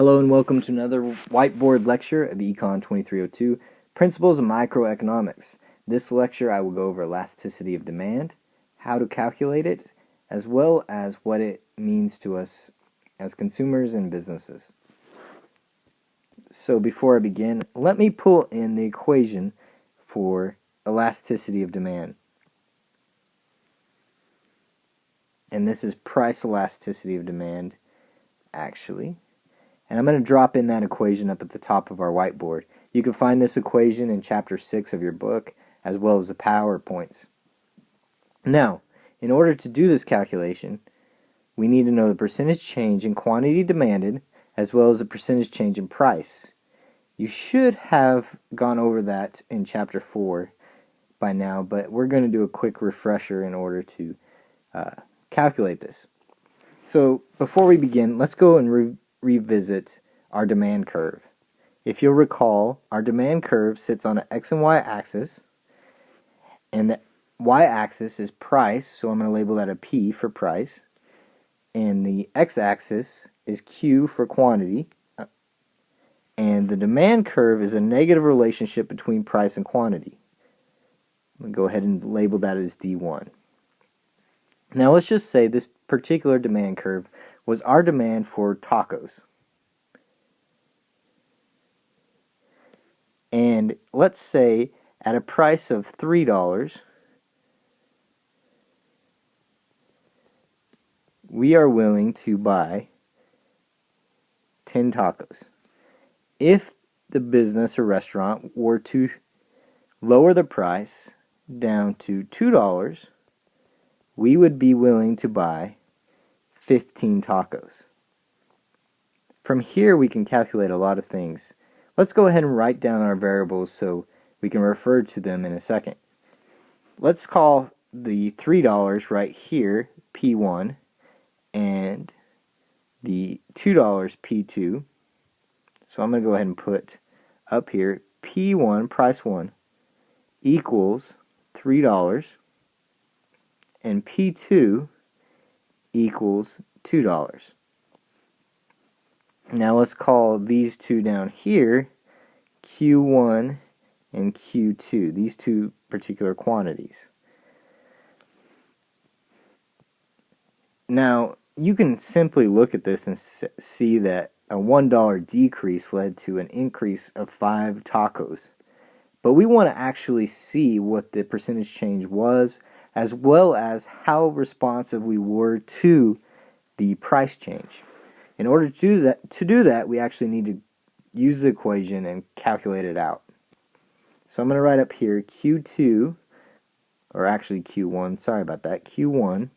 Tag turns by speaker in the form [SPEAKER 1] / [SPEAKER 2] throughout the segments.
[SPEAKER 1] Hello and welcome to another whiteboard lecture of Econ 2302, Principles of Microeconomics. This lecture I will go over elasticity of demand, how to calculate it, as well as what it means to us as consumers and businesses. So before I begin, let me pull in the equation for elasticity of demand. And this is price elasticity of demand, actually. And I'm going to drop in that equation up at the top of our whiteboard. You can find this equation in Chapter 6 of your book, as well as the PowerPoints. Now, in order to do this calculation, we need to know the percentage change in quantity demanded, as well as the percentage change in price. You should have gone over that in Chapter 4 by now, but we're going to do a quick refresher in order to calculate this. So, before we begin, let's go and revisit our demand curve. If you'll recall, our demand curve sits on an X and Y axis, and the Y axis is price, so I'm going to label that a P for price, and the X axis is Q for quantity, and the demand curve is a negative relationship between price and quantity. I'm going to go ahead and label that as D1. Now let's just say this particular demand curve was our demand for tacos. And let's say at a price of $3, we are willing to buy 10 tacos. If the business or restaurant were to lower the price down to $2, we would be willing to buy 15 tacos. From here we can calculate a lot of things. Let's go ahead and write down our variables so we can refer to them in a second. Let's call the $3 right here P1 and the $2 P2. So I'm going to go ahead and put up here P1, price 1, equals $3, and P2 equals $2. Now let's call these two down here Q1 and Q2, these two particular quantities. Now you can simply look at this and see that a $1 decrease led to an increase of 5 tacos. But we want to actually see what the percentage change was, as well as how responsive we were to the price change. In order to do that, we actually need to use the equation and calculate it out. So I'm going to write up here Q2, or actually Q1, sorry about that, Q1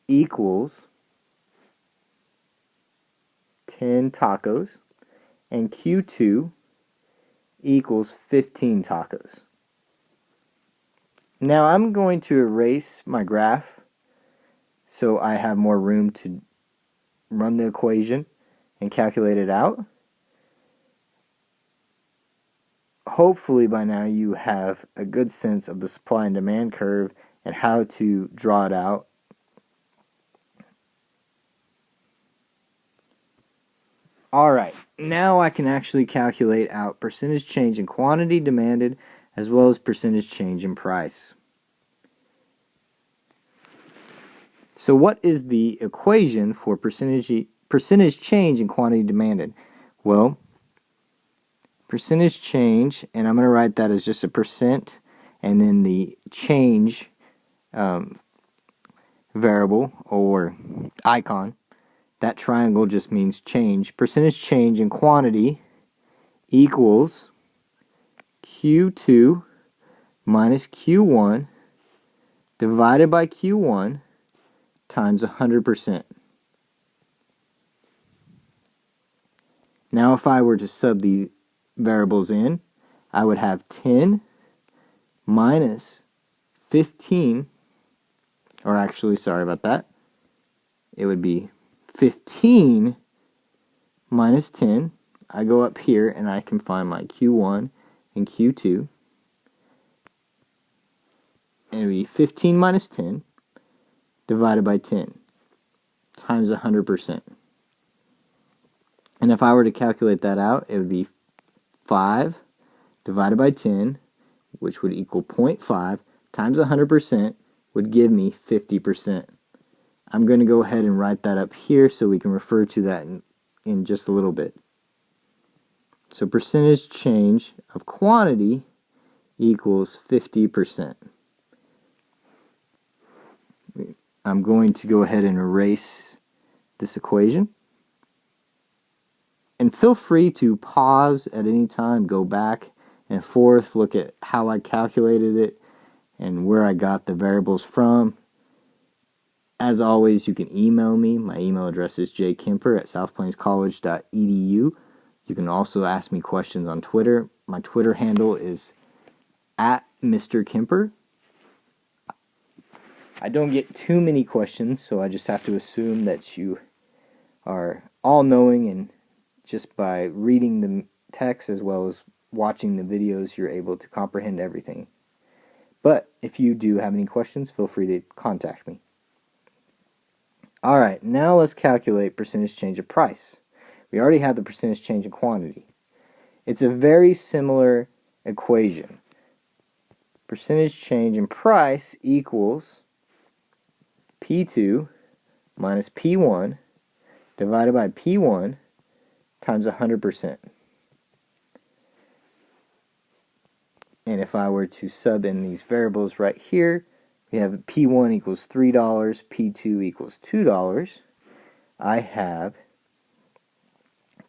[SPEAKER 1] equals 10 tacos, and Q2 equals 15 tacos. Now I'm going to erase my graph so I have more room to run the equation and calculate it out. Hopefully by now you have a good sense of the supply and demand curve and how to draw it out. Alright, now I can actually calculate out percentage change in quantity demanded as well as percentage change in price. So what is the equation for percentage change in quantity demanded? Well, percentage change, and I'm going to write that as just a percent, and then the change variable or icon. That triangle just means change. Percentage change in quantity equals Q2 minus Q1 divided by Q1 times 100%. Now if I were to sub these variables in, I would have 10 minus 15, or actually, sorry about that, it would be 15 minus 10. I go up here and I can find my Q1 and Q2. And it would be 15 minus 10 divided by 10 times 100%. And if I were to calculate that out, it would be 5 divided by 10, which would equal 0.5, times 100% would give me 50%. I'm going to go ahead and write that up here so we can refer to that in just a little bit. So percentage change of quantity equals 50%. I'm going to go ahead and erase this equation. And feel free to pause at any time, go back and forth, look at how I calculated it and where I got the variables from. As always, you can email me. My email address is jkemper@southplainscollege.edu. You can also ask me questions on Twitter. My Twitter handle is @MrKemper. I don't get too many questions, so I just have to assume that you are all-knowing, and just by reading the text as well as watching the videos, you're able to comprehend everything. But if you do have any questions, feel free to contact me. Alright, now let's calculate percentage change of price. We already have the percentage change in quantity. It's a very similar equation. Percentage change in price equals P2 minus P1 divided by P1 times 100%. And if I were to sub in these variables right here, we have P1 equals $3, P2 equals $2. I have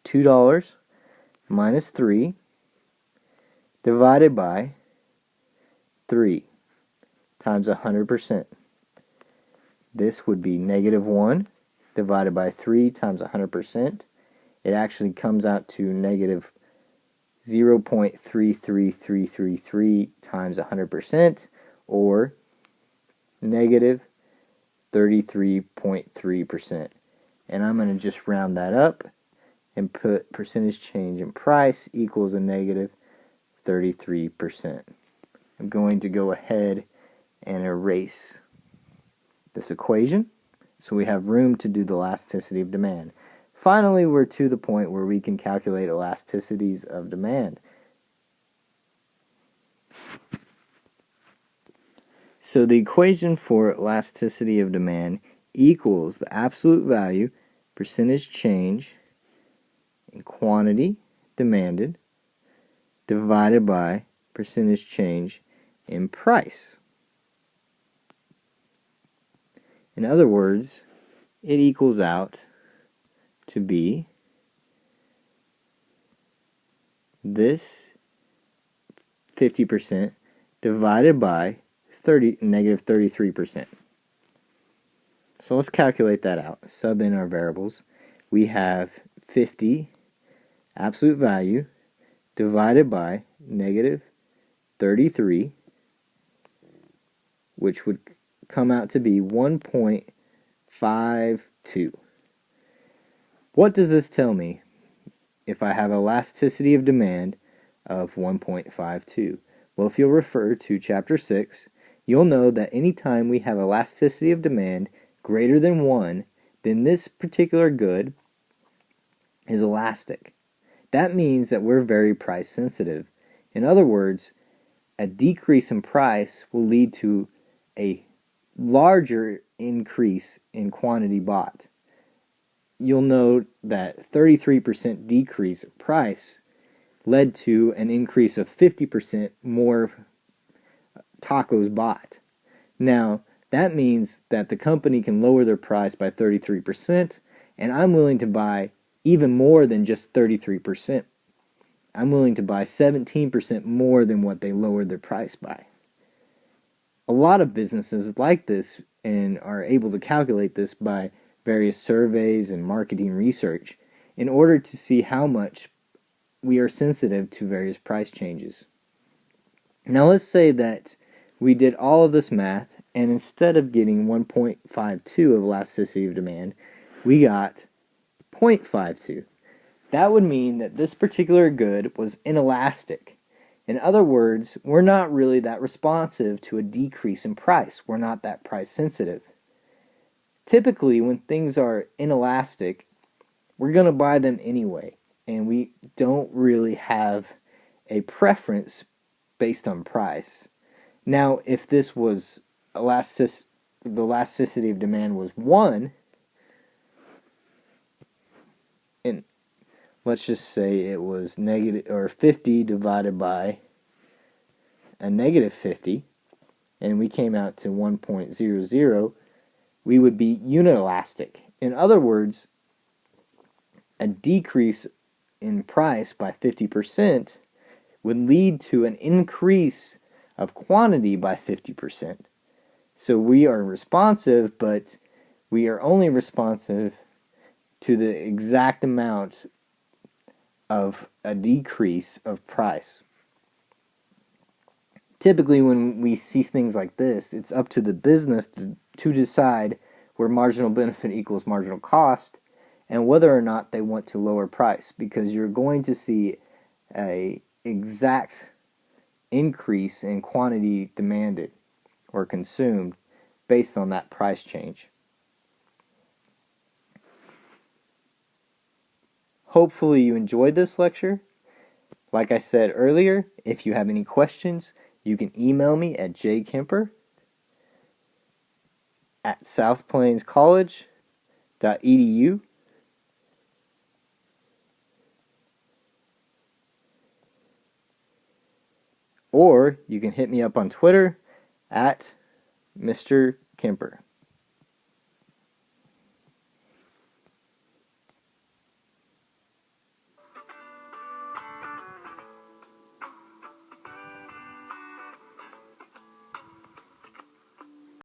[SPEAKER 1] $2 minus 3 divided by 3 times 100%. This would be negative 1 divided by 3 times 100%. It actually comes out to negative 0.33333 times 100%, or negative 33.3%. And I'm going to just round that up and put percentage change in price equals a negative 33%. I'm going to go ahead and erase this equation so we have room to do the elasticity of demand. Finally, we're to the point where we can calculate elasticities of demand. So the equation for elasticity of demand equals the absolute value, percentage change in quantity demanded, divided by percentage change in price. In other words, it equals out to be this 50% divided by negative 33%. So let's calculate that out. Sub in our variables. We have 50 absolute value divided by negative 33, which would come out to be 1.52. What does this tell me if I have elasticity of demand of 1.52? Well, if you'll refer to chapter 6, you'll know that anytime we have elasticity of demand greater than 1, then this particular good is elastic. That means that we're very price sensitive. In other words, a decrease in price will lead to a larger increase in quantity bought. You'll note that 33% decrease in price led to an increase of 50% more tacos bought. Now, that means that the company can lower their price by 33%, and I'm willing to buy even more than just 33%. I'm willing to buy 17% more than what they lowered their price by. A lot of businesses like this and are able to calculate this by various surveys and marketing research in order to see how much we are sensitive to various price changes. Now let's say that we did all of this math, and instead of getting 1.52 of elasticity of demand, we got 0.52. That would mean that this particular good was inelastic. In other words, we're not really that responsive to a decrease in price. We're not that price sensitive. Typically, when things are inelastic, we're going to buy them anyway. And we don't really have a preference based on price. Now, if this was the elasticity of demand was 1, and let's just say it was negative or 50 divided by a negative 50, and we came out to 1.00, we would be unelastic. In other words, a decrease in price by 50% would lead to an increase of quantity by 50%. So we are responsive, but we are only responsive to the exact amount of a decrease of price. Typically, when we see things like this, it's up to the business to decide where marginal benefit equals marginal cost and whether or not they want to lower price, because you're going to see a exact increase in quantity demanded or consumed based on that price change. Hopefully you enjoyed this lecture. Like I said earlier, if you have any questions, you can email me at jkemper@southplainscollege.edu, or you can hit me up on Twitter at Mr. Kemper.